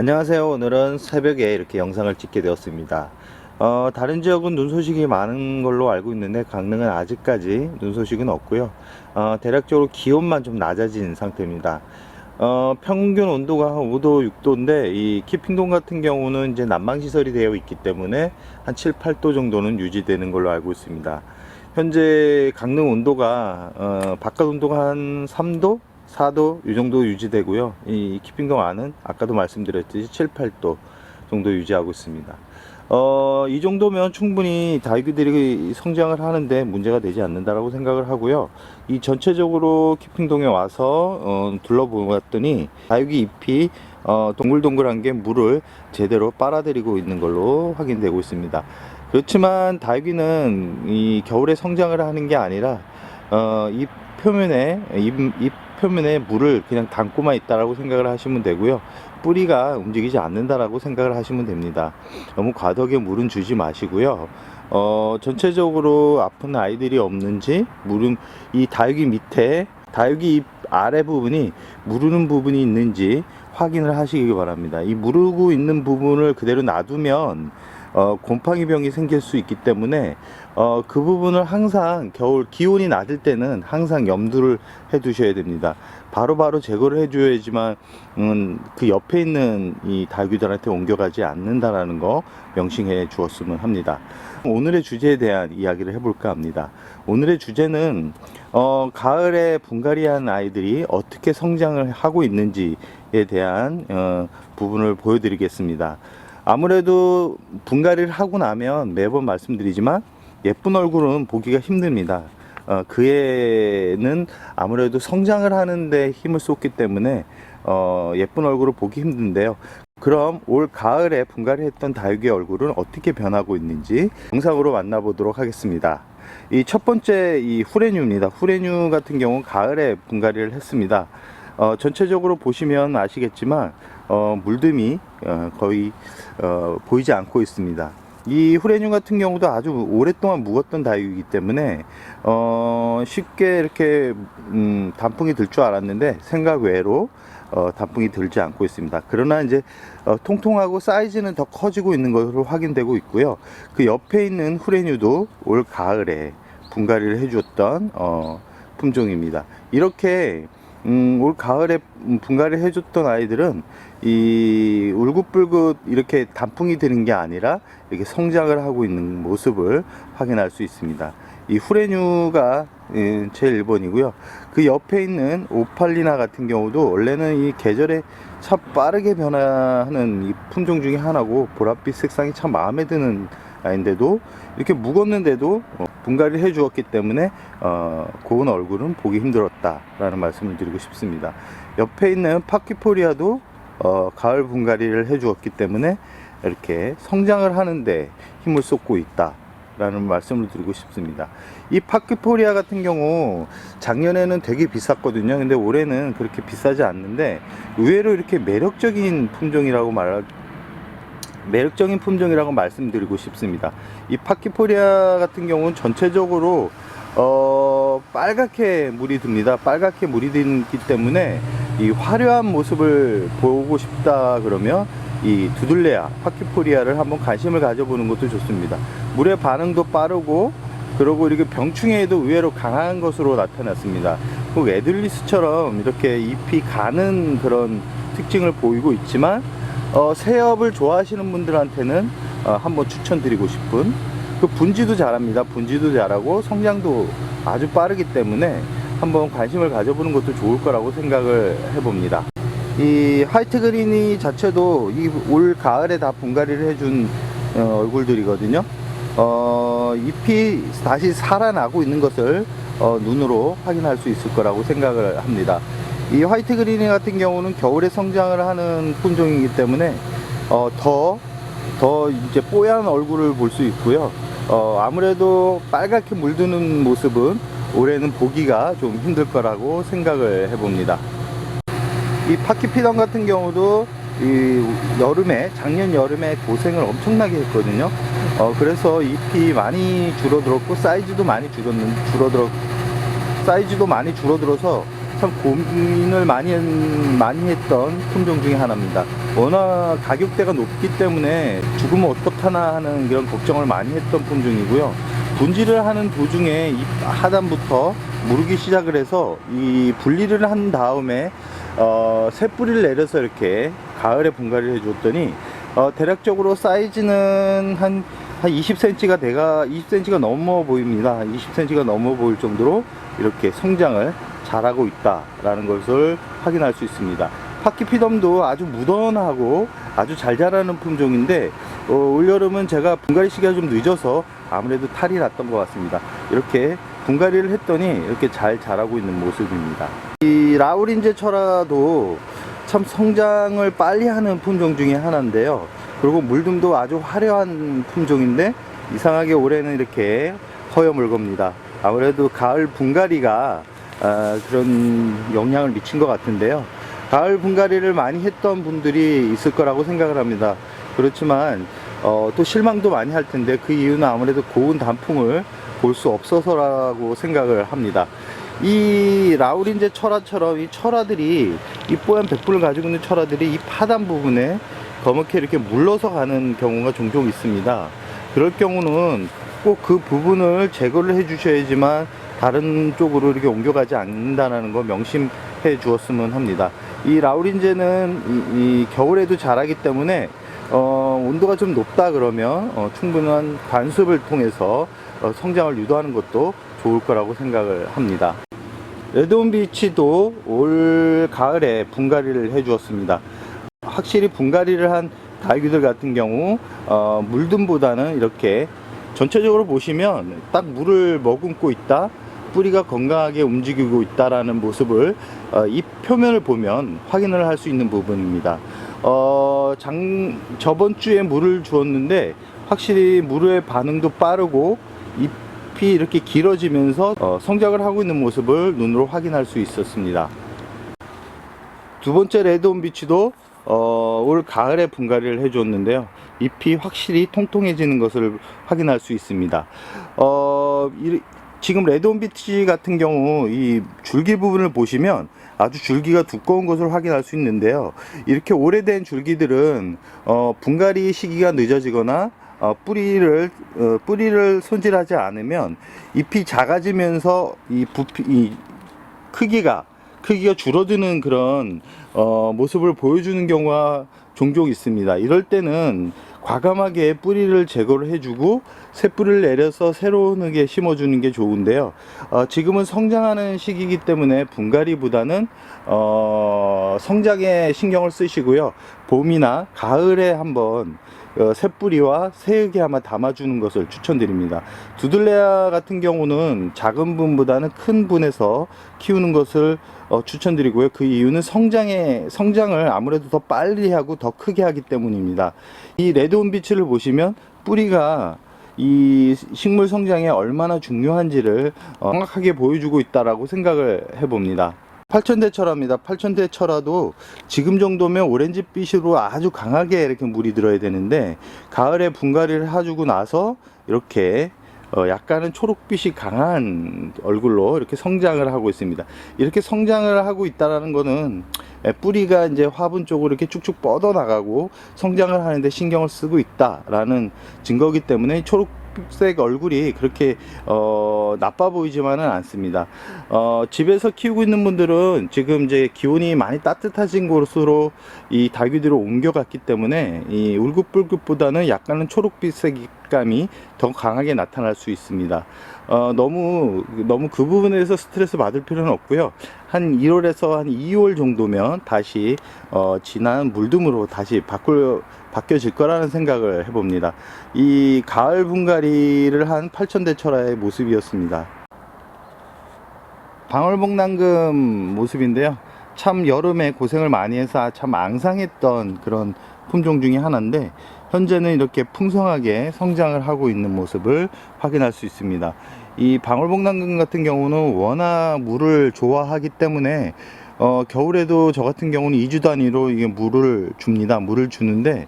안녕하세요. 오늘은 새벽에 이렇게 영상을 찍게 되었습니다. 다른 지역은 눈 소식이 많은 걸로 알고 있는데 강릉은 아직까지 눈 소식은 없고요. 대략적으로 기온만 좀 낮아진 상태입니다. 평균 온도가 한 5도, 6도인데 이 키핑동 같은 경우는 이제 난방 시설이 되어 있기 때문에 한 7, 8도 정도는 유지되는 걸로 알고 있습니다. 현재 강릉 온도가 바깥 온도가 한 3도, 4도 이 정도 유지되고요. 이 키핑동 안은 아까도 말씀드렸듯이 7, 8도 정도 유지하고 있습니다. 이 정도면 충분히 다육이들이 성장을 하는데 문제가 되지 않는다라고 생각을 하고요. 이 전체적으로 키핑동에 와서 둘러보았더니 다육이 잎이 동글동글한 게 물을 제대로 빨아들이고 있는 걸로 확인되고 있습니다. 그렇지만 다육이는 이 겨울에 성장을 하는 게 아니라 잎 표면에 물을 그냥 담고만 있다라고 생각을 하시면 되고요. 뿌리가 움직이지 않는다라고 생각을 하시면 됩니다. 너무 과도하게 물은 주지 마시고요. 전체적으로 아픈 아이들이 없는지, 이 다육이 밑에 다육이 잎 아래 부분이 무르는 부분이 있는지 확인을 하시기 바랍니다. 이 무르고 있는 부분을 그대로 놔두면 곰팡이병이 생길 수 있기 때문에 그 부분을 항상 겨울 기온이 낮을 때는 항상 염두를 해 두셔야 됩니다. 바로바로 제거를 해 줘야지만 그 옆에 있는 이 다육이들한테 옮겨가지 않는다라는 거 명심해 주었으면 합니다. 오늘의 주제에 대한 이야기를 해볼까 합니다. 오늘의 주제는 가을에 분갈이한 아이들이 어떻게 성장을 하고 있는지에 대한 부분을 보여드리겠습니다. 아무래도 분갈이를 하고 나면 매번 말씀드리지만 예쁜 얼굴은 보기가 힘듭니다. 그 애는 아무래도 성장을 하는데 힘을 쏟기 때문에 예쁜 얼굴을 보기 힘든데요. 그럼 올 가을에 분갈이 했던 다육이의 얼굴은 어떻게 변하고 있는지 영상으로 만나보도록 하겠습니다. 이 첫 번째 이 후레뉴입니다. 후레뉴 같은 경우 가을에 분갈이를 했습니다. 전체적으로 보시면 아시겠지만 물듬이 거의 보이지 않고 있습니다. 이 후레뉴 같은 경우도 아주 오랫동안 묵었던 다육이기 때문에 쉽게 이렇게 단풍이 들 줄 알았는데 생각 외로 단풍이 들지 않고 있습니다. 그러나 이제 통통하고 사이즈는 더 커지고 있는 것으로 확인되고 있고요. 그 옆에 있는 후레뉴도 올 가을에 분갈이를 해주었던 품종입니다. 이렇게 올 가을에 분갈이를 해줬던 아이들은 이 울긋불긋 이렇게 단풍이 드는 게 아니라 이렇게 성장을 하고 있는 모습을 확인할 수 있습니다. 이 후레뉴가 제일 1번이고요. 그 옆에 있는 오팔리나 같은 경우도 원래는 이 계절에 참 빠르게 변화하는 이 품종 중에 하나고 보랏빛 색상이 참 마음에 드는 아인데도 이렇게 묵었는데도 분갈이를 해 주었기 때문에 고운 얼굴은 보기 힘들었다 라는 말씀을 드리고 싶습니다. 옆에 있는 파키포리아도 가을 분갈이를 해 주었기 때문에 이렇게 성장을 하는데 힘을 쏟고 있다 라는 말씀을 드리고 싶습니다. 이 파키포리아 같은 경우 작년에는 되게 비쌌거든요. 근데 올해는 그렇게 비싸지 않는데 의외로 이렇게 매력적인 품종이라고 말씀드리고 싶습니다. 이 파키포리아 같은 경우는 전체적으로 빨갛게 물이 듭니다. 빨갛게 물이 들기 때문에 이 화려한 모습을 보고 싶다 그러면 이 두들레아 파키포리아를 한번 관심을 가져보는 것도 좋습니다. 물의 반응도 빠르고 그리고 이렇게 병충해에도 의외로 강한 것으로 나타났습니다. 꼭 에들리스처럼 이렇게 잎이 가는 그런 특징을 보이고 있지만 새엽을 좋아하시는 분들한테는 한번 추천드리고 싶은 그 분지도 잘합니다. 분지도 잘하고 성장도 아주 빠르기 때문에 한번 관심을 가져보는 것도 좋을 거라고 생각을 해봅니다. 이 화이트 그린이 자체도 이 올 가을에 다 분갈이를 해준 얼굴들이거든요. 잎이 다시 살아나고 있는 것을 눈으로 확인할 수 있을 거라고 생각을 합니다. 이 화이트 그린 같은 경우는 겨울에 성장을 하는 품종이기 때문에 더 이제 뽀얀 얼굴을 볼 수 있고요. 아무래도 빨갛게 물드는 모습은 올해는 보기가 좀 힘들 거라고 생각을 해봅니다. 이 파키피던 같은 경우도 작년 여름에 고생을 엄청나게 했거든요. 그래서 잎이 많이 줄어들었고 사이즈도 많이 줄어들어서 참 고민을 많이 했던 품종 중에 하나입니다. 워낙 가격대가 높기 때문에 죽으면 어떡하나 하는 그런 걱정을 많이 했던 품종이고요. 분질을 하는 도중에 이 하단부터 무르기 시작을 해서 이 분리를 한 다음에 새 뿌리를 내려서 이렇게 가을에 분갈이를 해줬더니 대략적으로 사이즈는 한 20cm가 넘어 보입니다. 20cm가 넘어 보일 정도로 이렇게 성장을 잘하고 있다라는 것을 확인할 수 있습니다. 파키피덤도 아주 무던하고 아주 잘 자라는 품종인데 올여름은 제가 분갈이 시기가 좀 늦어서 아무래도 탈이 났던 것 같습니다. 이렇게 분갈이를 했더니 이렇게 잘 자라고 있는 모습입니다. 이 라우린제 철화도 참 성장을 빨리 하는 품종 중에 하나인데요. 그리고 물듬도 아주 화려한 품종인데 이상하게 올해는 이렇게 허여물겁니다. 아무래도 가을 분갈이가 그런 영향을 미친 것 같은데요. 가을 분갈이를 많이 했던 분들이 있을 거라고 생각을 합니다. 그렇지만 또 실망도 많이 할 텐데 그 이유는 아무래도 고운 단풍을 볼 수 없어서라고 생각을 합니다. 이 라우린제 철화처럼 이 철화들이 이 뽀얀 백분을 가지고 있는 철화들이 이 파단 부분에 검게 이렇게 물러서 가는 경우가 종종 있습니다. 그럴 경우는 꼭 그 부분을 제거를 해 주셔야지만 다른 쪽으로 이렇게 옮겨가지 않는다는 거 명심해 주었으면 합니다. 이 라우린제는 이 겨울에도 자라기 때문에 온도가 좀 높다 그러면 충분한 관습을 통해서 성장을 유도하는 것도 좋을 거라고 생각을 합니다. 레드온비치도 올 가을에 분갈이를 해 주었습니다. 확실히 분갈이를 한 다육이들 같은 경우 물듬보다는 이렇게 전체적으로 보시면 딱 물을 머금고 있다, 뿌리가 건강하게 움직이고 있다라는 모습을 이 표면을 보면 확인을 할 수 있는 부분입니다. 저번 주에 물을 주었는데 확실히 물의 반응도 빠르고 잎이 이렇게 길어지면서 성장을 하고 있는 모습을 눈으로 확인할 수 있었습니다. 두 번째 레드온비치도 올 가을에 분갈이를 해줬는데요. 잎이 확실히 통통해지는 것을 확인할 수 있습니다. 지금 레드온비치 같은 경우 이 줄기 부분을 보시면 아주 줄기가 두꺼운 것을 확인할 수 있는데요. 이렇게 오래된 줄기들은 분갈이 시기가 늦어지거나 뿌리를 손질하지 않으면 잎이 작아지면서 이 크기가 줄어드는 그런 모습을 보여주는 경우가 종종 있습니다. 이럴 때는 과감하게 뿌리를 제거를 해주고 새 뿌리를 내려서 새로운 흙에 심어주는 게 좋은데요. 지금은 성장하는 시기이기 때문에 분갈이보다는 성장에 신경을 쓰시고요. 봄이나 가을에 한번 새 뿌리와 새 흙에 아마 담아주는 것을 추천드립니다. 두들레아 같은 경우는 작은 분보다는 큰 분에서 키우는 것을 추천드리고요. 그 이유는 성장을 아무래도 더 빨리 하고 더 크게 하기 때문입니다. 이 레드온비치를 보시면 뿌리가 이 식물 성장에 얼마나 중요한지를 정확하게 보여주고 있다라고 생각을 해봅니다. 팔천대 철화입니다. 팔천대 철화도 지금 정도면 오렌지빛으로 아주 강하게 이렇게 물이 들어야 되는데 가을에 분갈이를 해주고 나서 이렇게 약간은 초록빛이 강한 얼굴로 이렇게 성장을 하고 있습니다. 이렇게 성장을 하고 있다는 거는 뿌리가 이제 화분 쪽으로 이렇게 쭉쭉 뻗어 나가고 성장을 하는데 신경을 쓰고 있다라는 증거이기 때문에 초록색 얼굴이 그렇게 나빠 보이지만은 않습니다. 집에서 키우고 있는 분들은 지금 이제 기온이 많이 따뜻해진 곳으로 이 다육이들을 옮겨갔기 때문에 이 울긋불긋보다는 약간은 초록빛 색감이 더 강하게 나타날 수 있습니다. 너무 그 부분에서 스트레스 받을 필요는 없고요. 한 1월에서 한 2월 정도면 다시 진한 물듬으로 다시 바뀌어질 거라는 생각을 해봅니다. 이 가을 분갈이를 한 팔천대 철화의 모습이었습니다. 방울복랑금 모습인데요. 참 여름에 고생을 많이 해서 참 앙상했던 그런 품종 중에 하나인데 현재는 이렇게 풍성하게 성장을 하고 있는 모습을 확인할 수 있습니다. 이 방울복랑금 같은 경우는 워낙 물을 좋아하기 때문에 겨울에도 저 같은 경우는 2주 단위로 이게 물을 줍니다. 물을 주는데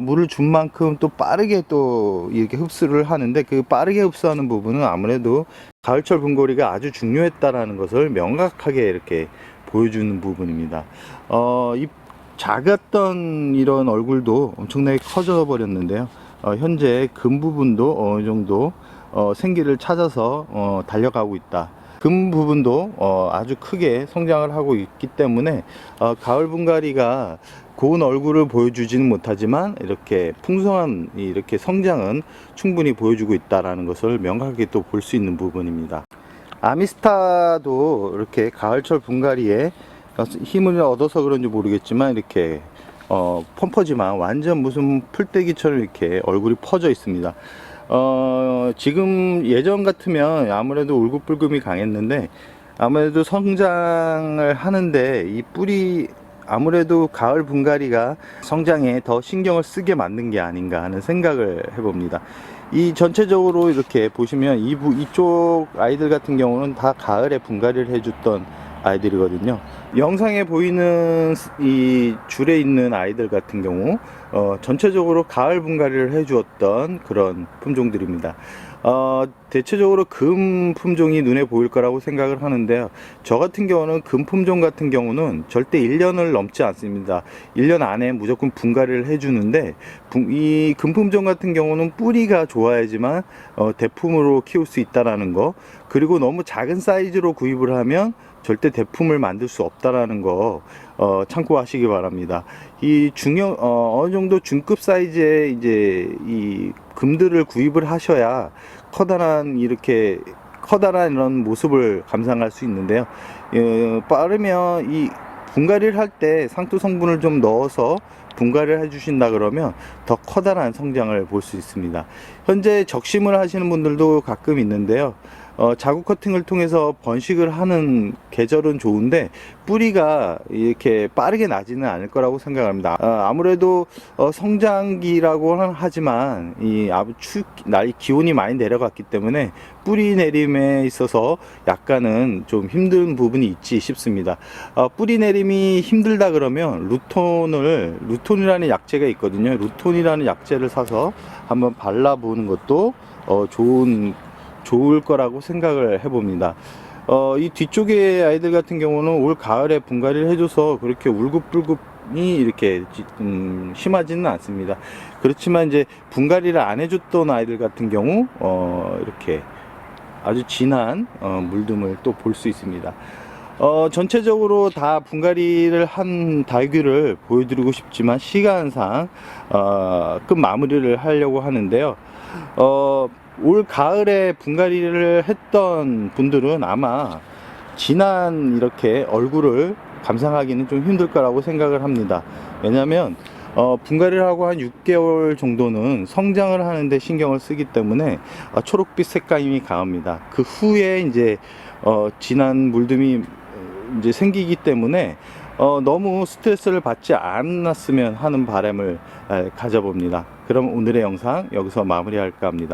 물을 준 만큼 또 빠르게 또 이렇게 흡수를 하는데, 그 빠르게 흡수하는 부분은 아무래도 가을철 분갈이가 아주 중요했다라는 것을 명확하게 이렇게 보여주는 부분입니다. 이 작았던 이런 얼굴도 엄청나게 커져 버렸는데요. 현재 금 부분도 어느 정도 생기를 찾아서 달려가고 있다. 금 부분도 아주 크게 성장을 하고 있기 때문에 가을 분갈이가 고운 얼굴을 보여주지는 못하지만 이렇게 풍성한 이렇게 성장은 충분히 보여주고 있다는 것을 명확하게 또 볼 수 있는 부분입니다. 아미스타도 이렇게 가을철 분갈이에 힘을 얻어서 그런지 모르겠지만 이렇게 펌퍼지만 완전 무슨 풀떼기처럼 이렇게 얼굴이 퍼져 있습니다. 지금 예전 같으면 아무래도 울긋불긋이 강했는데, 아무래도 성장을 하는데 이 뿌리, 아무래도 가을 분갈이가 성장에 더 신경을 쓰게 만든 게 아닌가 하는 생각을 해봅니다. 이 전체적으로 이렇게 보시면 이쪽 아이들 같은 경우는 다 가을에 분갈이를 해줬던 아이들이거든요. 영상에 보이는 이 줄에 있는 아이들 같은 경우 전체적으로 가을 분갈이를 해주었던 그런 품종들입니다. 대체적으로 금 품종이 눈에 보일 거라고 생각을 하는데요. 저 같은 경우는 금 품종 같은 경우는 절대 1년을 넘지 않습니다. 1년 안에 무조건 분갈이를 해주는데, 이 금 품종 같은 경우는 뿌리가 좋아야지만 대품으로 키울 수 있다라는 거, 그리고 너무 작은 사이즈로 구입을 하면 절대 대품을 만들 수 없다라는 거 참고하시기 바랍니다. 이 어느 정도 중급 사이즈의 이제 이 금들을 구입을 하셔야 커다란 이런 모습을 감상할 수 있는데요. 빠르면 이 분갈이를 할 때 상투 성분을 좀 넣어서 분갈이를 해주신다 그러면 더 커다란 성장을 볼 수 있습니다. 현재 적심을 하시는 분들도 가끔 있는데요. 자구 커팅을 통해서 번식을 하는 계절은 좋은데 뿌리가 이렇게 빠르게 나지는 않을 거라고 생각합니다. 아무래도 성장기라고 하지만 날 기온이 많이 내려갔기 때문에 뿌리 내림에 있어서 약간은 좀 힘든 부분이 있지 싶습니다. 뿌리 내림이 힘들다 그러면 루톤이라는 약재가 있거든요. 루톤이라는 약재를 사서 한번 발라보는 것도 좋을 거라고 생각을 해봅니다. 이 뒤쪽에 아이들 같은 경우는 올 가을에 분갈이를 해줘서 그렇게 울긋불긋이 이렇게 심하지는 않습니다. 그렇지만 이제 분갈이를 안 해줬던 아이들 같은 경우 이렇게 아주 진한 물듦을 또 볼 수 있습니다. 전체적으로 다 분갈이를 한 달규를 보여드리고 싶지만 시간상 끝 마무리를 하려고 하는데요. 올 가을에 분갈이를 했던 분들은 아마 진한 이렇게 얼굴을 감상하기는 좀 힘들 거라고 생각을 합니다. 왜냐면 분갈이를 하고 한 6개월 정도는 성장을 하는데 신경을 쓰기 때문에 초록빛 색감이 강합니다. 그 후에 이제 진한 물듬이 이제 생기기 때문에 너무 스트레스를 받지 않았으면 하는 바람을 가져봅니다. 그럼 오늘의 영상 여기서 마무리할까 합니다.